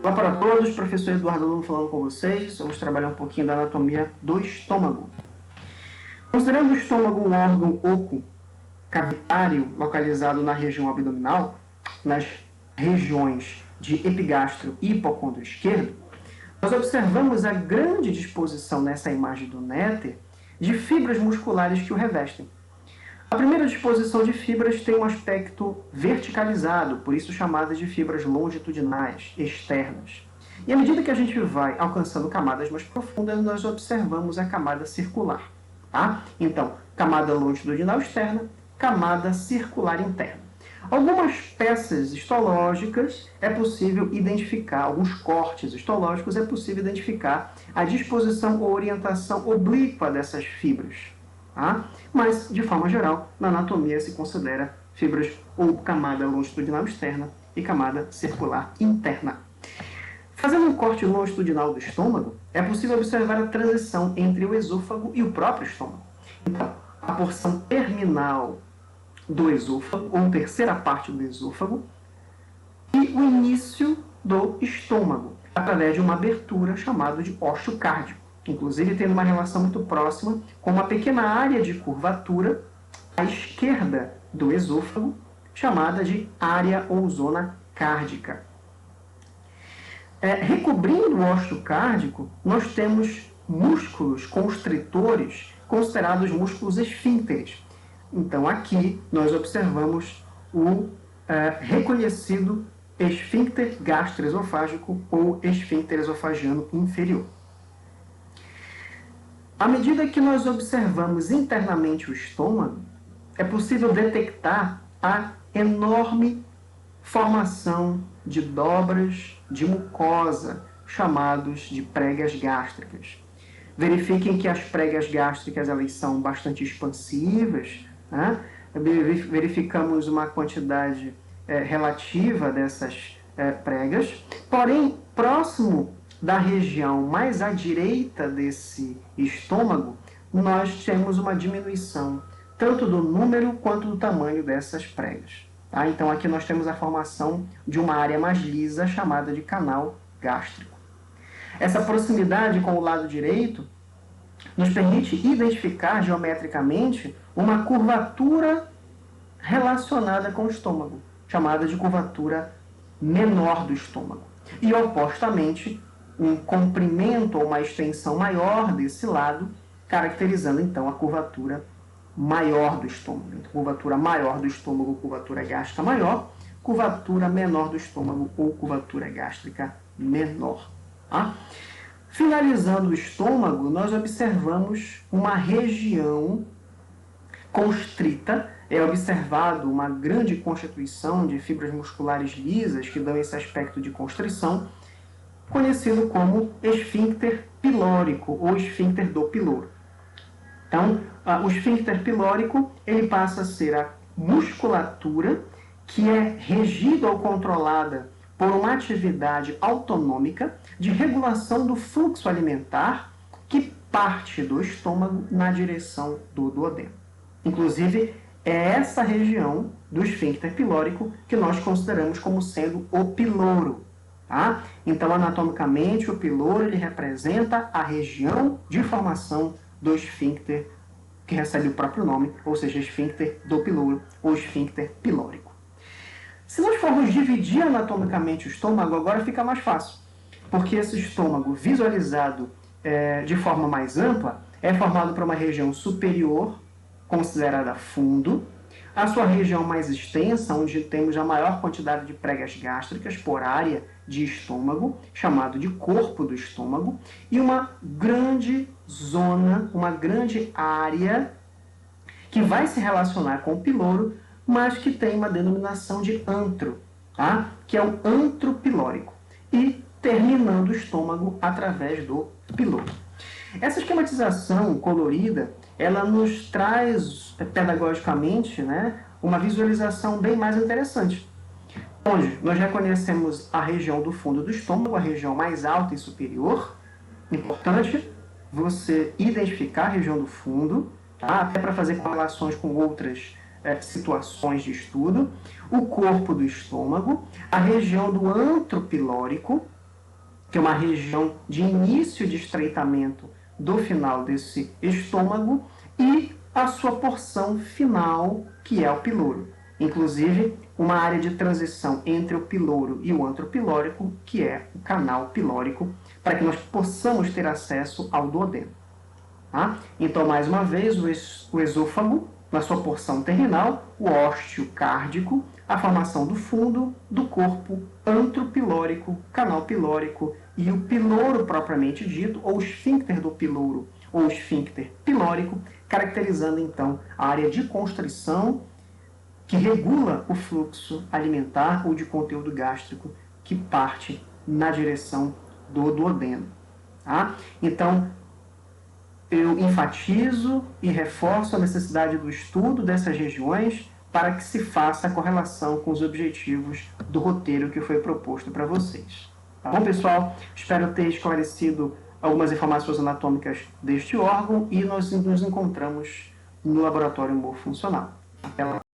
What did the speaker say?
Olá para todos, professor Eduardo Aluno falando com vocês. Vamos trabalhar um pouquinho da anatomia do estômago. Considerando o estômago um órgão oco cavitário localizado na região abdominal, nas regiões de epigastro e hipocôndrio esquerdo, nós observamos a grande disposição nessa imagem do néter de fibras musculares que o revestem. A primeira disposição de fibras tem um aspecto verticalizado, por isso chamadas de fibras longitudinais, externas. E à medida que a gente vai alcançando camadas mais profundas, nós observamos a camada circular. Tá? Então, camada longitudinal externa, camada circular interna. Algumas peças histológicas é possível identificar, alguns cortes histológicos é possível identificar a disposição ou orientação oblíqua dessas fibras. Tá? Mas, de forma geral, na anatomia se considera fibras ou camada longitudinal externa e camada circular interna. Fazendo um corte longitudinal do estômago, é possível observar a transição entre o esôfago e o próprio estômago. Então, a porção terminal do esôfago, ou terceira parte do esôfago, e o início do estômago, através de uma abertura chamada de ósseo cárdico. Inclusive, tem uma relação muito próxima com uma pequena área de curvatura à esquerda do esôfago, chamada de área ou zona cárdica. Recobrindo o ósseo cárdico, nós temos músculos constritores, considerados músculos esfíncteres. Então, aqui nós observamos o reconhecido esfíncter gastroesofágico ou esfíncter esofagiano inferior. À medida que nós observamos internamente o estômago, é possível detectar a enorme formação de dobras de mucosa, chamados de pregas gástricas. Verifiquem que as pregas gástricas elas são bastante expansivas, né? Verificamos uma quantidade relativa dessas pregas, porém, próximo da região mais à direita desse estômago, nós temos uma diminuição tanto do número quanto do tamanho dessas pregas. Tá? Então, aqui nós temos a formação de uma área mais lisa chamada de canal gástrico. Essa proximidade com o lado direito nos permite identificar geometricamente uma curvatura relacionada com o estômago, chamada de curvatura menor do estômago. E, opostamente, um comprimento ou uma extensão maior desse lado, caracterizando, então, a curvatura maior do estômago. Então, curvatura maior do estômago, curvatura gástrica maior, curvatura menor do estômago ou curvatura gástrica menor. Tá? Finalizando o estômago, nós observamos uma região constrita. É observado uma grande constituição de fibras musculares lisas que dão esse aspecto de constrição, conhecido como esfíncter pilórico ou esfíncter do piloro. Então, o esfíncter pilórico ele passa a ser a musculatura que é regida ou controlada por uma atividade autonômica de regulação do fluxo alimentar que parte do estômago na direção do duodeno. Inclusive, é essa região do esfíncter pilórico que nós consideramos como sendo o piloro. Tá? Então, anatomicamente, o piloro ele representa a região de formação do esfíncter que recebe o próprio nome, ou seja, esfíncter do piloro ou esfíncter pilórico. Se nós formos dividir anatomicamente o estômago, agora fica mais fácil, porque esse estômago visualizado de forma mais ampla é formado por uma região superior, considerada fundo, a sua região mais extensa, onde temos a maior quantidade de pregas gástricas por área de estômago, chamado de corpo do estômago, e uma grande zona, uma grande área que vai se relacionar com o piloro, mas que tem uma denominação de antro, tá? Que é o antro pilórico, e terminando o estômago através do piloro. Essa esquematização colorida, ela nos traz pedagogicamente, né, uma visualização bem mais interessante, onde nós reconhecemos a região do fundo do estômago, a região mais alta e superior. Importante você identificar a região do fundo, tá? Até para fazer correlações com outras situações de estudo. O corpo do estômago, a região do antro pilórico, que é uma região de início de estreitamento do final desse estômago, e a sua porção final, que é o piloro. Inclusive, uma área de transição entre o piloro e o antro pilórico, que é o canal pilórico, para que nós possamos ter acesso ao duodeno. Tá? Então, mais uma vez, o esôfago, na sua porção terminal, o ósteo cárdico, a formação do fundo do corpo, antro pilórico, canal pilórico e o piloro propriamente dito, ou esfíncter do piloro, ou esfíncter pilórico, caracterizando então a área de constrição que regula o fluxo alimentar ou de conteúdo gástrico que parte na direção do duodeno. Tá? Então, eu enfatizo e reforço a necessidade do estudo dessas regiões para que se faça a correlação com os objetivos do roteiro que foi proposto para vocês. Tá bom, pessoal? Espero ter esclarecido algumas informações anatômicas deste órgão e nós nos encontramos no laboratório morfofuncional. Até lá.